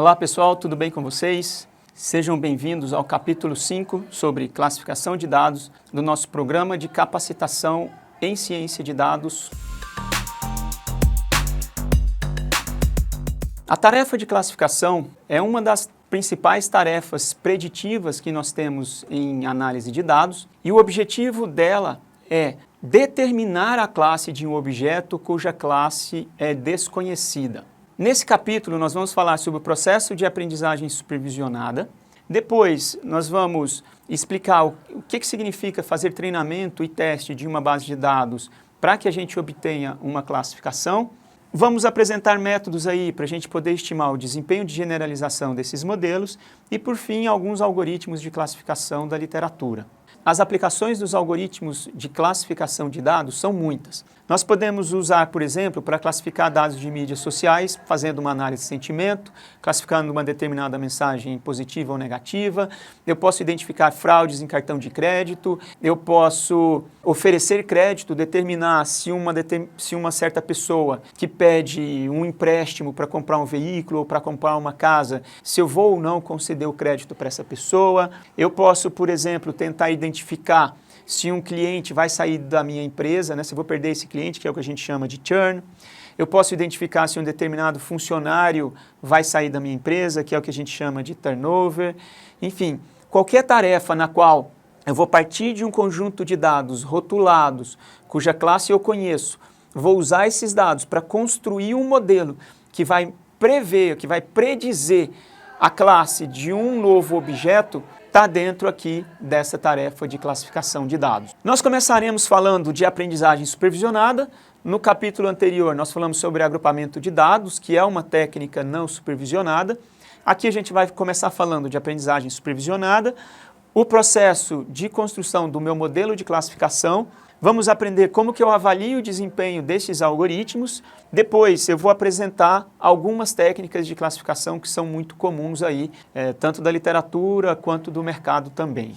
Olá pessoal, tudo bem com vocês? Sejam bem-vindos ao capítulo 5 sobre classificação de dados do nosso programa de capacitação em ciência de dados. A tarefa de classificação é uma das principais tarefas preditivas que nós temos em análise de dados e o objetivo dela é determinar a classe de um objeto cuja classe é desconhecida. Nesse capítulo, nós vamos falar sobre o processo de aprendizagem supervisionada. Depois, nós vamos explicar o que significa fazer treinamento e teste de uma base de dados para que a gente obtenha uma classificação. Vamos apresentar métodos aí para a gente poder estimar o desempenho de generalização desses modelos e, por fim, alguns algoritmos de classificação da literatura. As aplicações dos algoritmos de classificação de dados são muitas. Nós podemos usar, por exemplo, para classificar dados de mídias sociais, fazendo uma análise de sentimento, classificando uma determinada mensagem positiva ou negativa. Eu posso identificar fraudes em cartão de crédito, eu posso oferecer crédito, determinar se uma certa pessoa que pede um empréstimo para comprar um veículo ou para comprar uma casa, se eu vou ou não conceder o crédito para essa pessoa. Eu posso, por exemplo, tentar identificar se um cliente vai sair da minha empresa, né? Se eu vou perder esse cliente, que é o que a gente chama de churn. Eu posso identificar se um determinado funcionário vai sair da minha empresa, que é o que a gente chama de turnover. Enfim, qualquer tarefa na qual eu vou partir de um conjunto de dados rotulados, cuja classe eu conheço, vou usar esses dados para construir um modelo que vai prever, que vai predizer a classe de um novo objeto, está dentro aqui dessa tarefa de classificação de dados. Nós começaremos falando de aprendizagem supervisionada. No capítulo anterior, nós falamos sobre agrupamento de dados, que é uma técnica não supervisionada. Aqui a gente vai começar falando de aprendizagem supervisionada, o processo de construção do meu modelo de classificação. Vamos aprender como que eu avalio o desempenho desses algoritmos. Depois eu vou apresentar algumas técnicas de classificação que são muito comuns aí, tanto da literatura quanto do mercado também.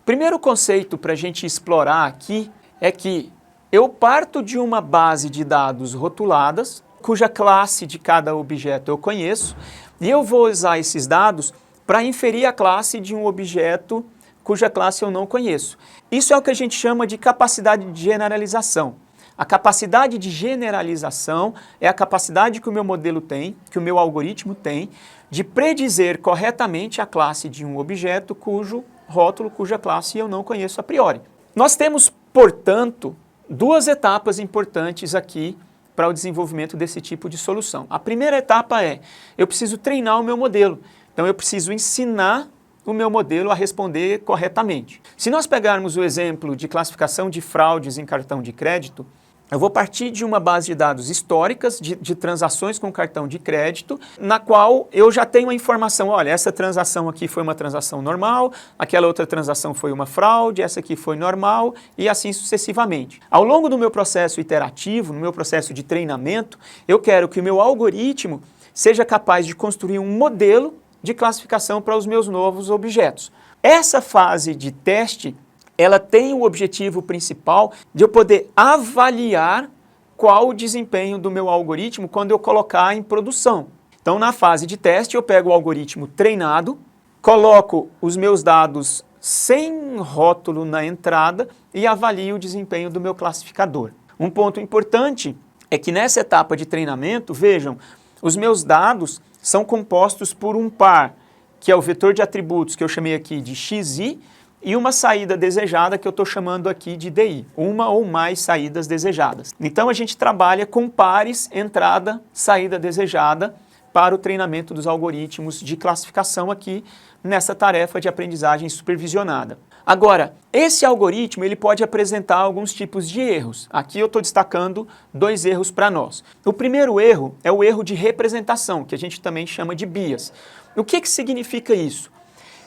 Primeiro conceito para a gente explorar aqui é que eu parto de uma base de dados rotuladas, cuja classe de cada objeto eu conheço, e eu vou usar esses dados para inferir a classe de um objeto cuja classe eu não conheço. Isso é o que a gente chama de capacidade de generalização. A capacidade de generalização é a capacidade que o meu modelo tem, que o meu algoritmo tem, de predizer corretamente a classe de um objeto cujo rótulo, cuja classe eu não conheço a priori. Nós temos, portanto, duas etapas importantes aqui para o desenvolvimento desse tipo de solução. A primeira etapa é, eu preciso treinar o meu modelo. Então eu preciso ensinar o meu modelo a responder corretamente. Se nós pegarmos o exemplo de classificação de fraudes em cartão de crédito, eu vou partir de uma base de dados históricas de transações com cartão de crédito, na qual eu já tenho a informação, olha, essa transação aqui foi uma transação normal, aquela outra transação foi uma fraude, essa aqui foi normal e assim sucessivamente. Ao longo do meu processo iterativo, no meu processo de treinamento, eu quero que o meu algoritmo seja capaz de construir um modelo de classificação para os meus novos objetos. Essa fase de teste, ela tem o objetivo principal de eu poder avaliar qual o desempenho do meu algoritmo quando eu colocar em produção. Então, na fase de teste, eu pego o algoritmo treinado, coloco os meus dados sem rótulo na entrada e avalio o desempenho do meu classificador. Um ponto importante é que nessa etapa de treinamento, vejam, os meus dados são compostos por um par, que é o vetor de atributos que eu chamei aqui de xi, e uma saída desejada que eu estou chamando aqui de di, uma ou mais saídas desejadas. Então a gente trabalha com pares entrada, saída desejada para o treinamento dos algoritmos de classificação aqui nessa tarefa de aprendizagem supervisionada. Agora, esse algoritmo ele pode apresentar alguns tipos de erros. Aqui eu estou destacando dois erros para nós. O primeiro erro é o erro de representação, que a gente também chama de bias. O que significa isso?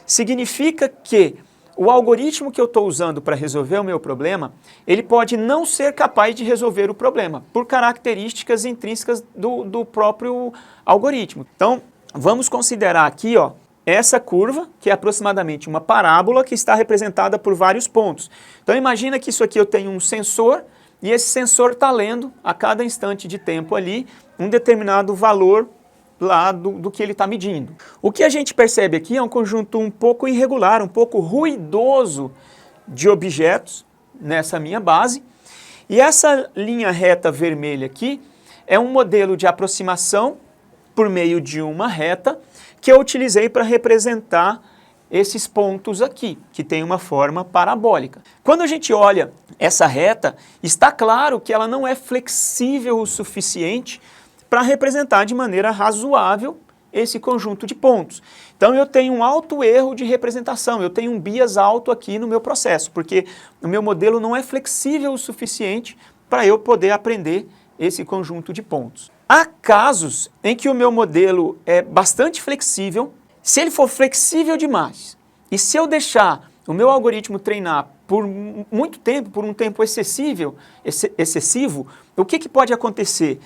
Significa que o algoritmo que eu estou usando para resolver o meu problema, ele pode não ser capaz de resolver o problema, por características intrínsecas do próprio algoritmo. Então, vamos considerar aqui, ó, essa curva, que é aproximadamente uma parábola que está representada por vários pontos. Então imagina que isso aqui eu tenho um sensor e esse sensor está lendo a cada instante de tempo ali um determinado valor lá do que ele está medindo. O que a gente percebe aqui é um conjunto um pouco irregular, um pouco ruidoso de objetos nessa minha base, e essa linha reta vermelha aqui é um modelo de aproximação por meio de uma reta que eu utilizei para representar esses pontos aqui, que tem uma forma parabólica. Quando a gente olha essa reta, está claro que ela não é flexível o suficiente para representar de maneira razoável esse conjunto de pontos. Então eu tenho um alto erro de representação, eu tenho um bias alto aqui no meu processo, porque o meu modelo não é flexível o suficiente para eu poder aprender esse conjunto de pontos. Há casos em que o meu modelo é bastante flexível. Se ele for flexível demais e se eu deixar o meu algoritmo treinar por muito tempo, por um tempo excessivo, o que pode acontecer?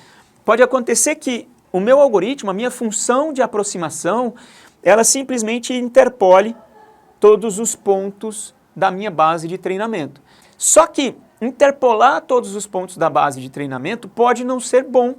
Pode acontecer que o meu algoritmo, a minha função de aproximação, ela simplesmente interpole todos os pontos da minha base de treinamento. Só que interpolar todos os pontos da base de treinamento pode não ser bom,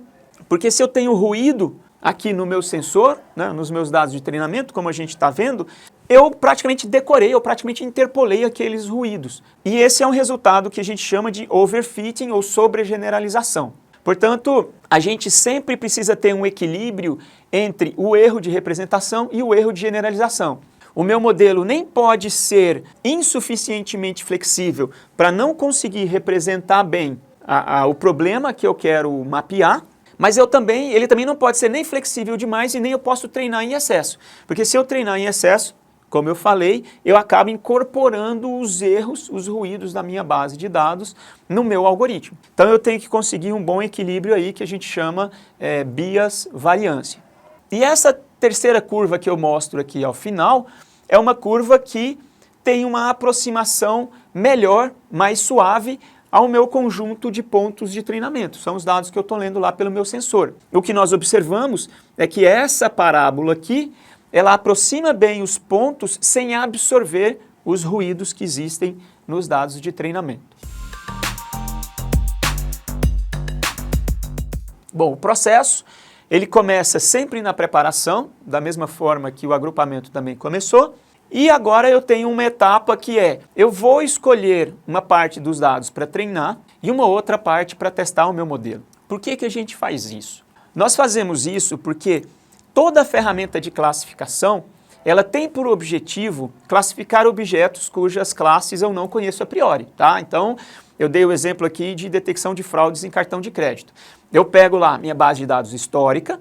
porque se eu tenho ruído aqui no meu sensor, né, nos meus dados de treinamento, como a gente está vendo, eu praticamente decorei, eu praticamente interpolei aqueles ruídos. E esse é um resultado que a gente chama de overfitting ou sobregeneralização. Portanto, a gente sempre precisa ter um equilíbrio entre o erro de representação e o erro de generalização. O meu modelo nem pode ser insuficientemente flexível para não conseguir representar bem o problema que eu quero mapear, mas ele também não pode ser nem flexível demais e nem eu posso treinar em excesso. Porque se eu treinar em excesso, como eu falei, eu acabo incorporando os erros, os ruídos da minha base de dados no meu algoritmo. Então eu tenho que conseguir um bom equilíbrio aí que a gente chama bias variância. E essa terceira curva que eu mostro aqui ao final é uma curva que tem uma aproximação melhor, mais suave ao meu conjunto de pontos de treinamento. São os dados que eu estou lendo lá pelo meu sensor. O que nós observamos é que essa parábola aqui, ela aproxima bem os pontos sem absorver os ruídos que existem nos dados de treinamento. Bom, o processo, ele começa sempre na preparação, da mesma forma que o agrupamento também começou, e agora eu tenho uma etapa que eu vou escolher uma parte dos dados para treinar e uma outra parte para testar o meu modelo. Por que a gente faz isso? Nós fazemos isso porque toda ferramenta de classificação, ela tem por objetivo classificar objetos cujas classes eu não conheço a priori, tá? Então, eu dei o exemplo aqui de detecção de fraudes em cartão de crédito. Eu pego lá minha base de dados histórica,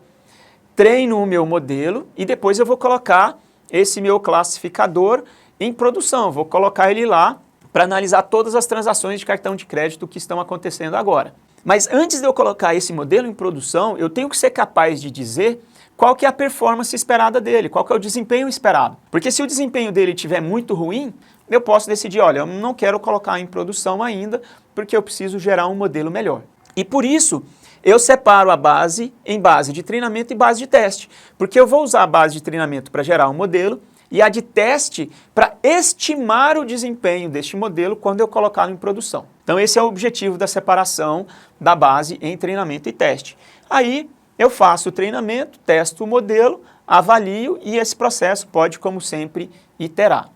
treino o meu modelo e depois eu vou colocar esse meu classificador em produção. Vou colocar ele lá para analisar todas as transações de cartão de crédito que estão acontecendo agora. Mas antes de eu colocar esse modelo em produção, eu tenho que ser capaz de dizer qual que é a performance esperada dele, qual que é o desempenho esperado. Porque se o desempenho dele estiver muito ruim, eu posso decidir, olha, eu não quero colocar em produção ainda, porque eu preciso gerar um modelo melhor. E por isso, eu separo a base em base de treinamento e base de teste, porque eu vou usar a base de treinamento para gerar um modelo e a de teste para estimar o desempenho deste modelo quando eu colocá-lo em produção. Então esse é o objetivo da separação da base em treinamento e teste. Aí eu faço o treinamento, testo o modelo, avalio e esse processo pode, como sempre, iterar.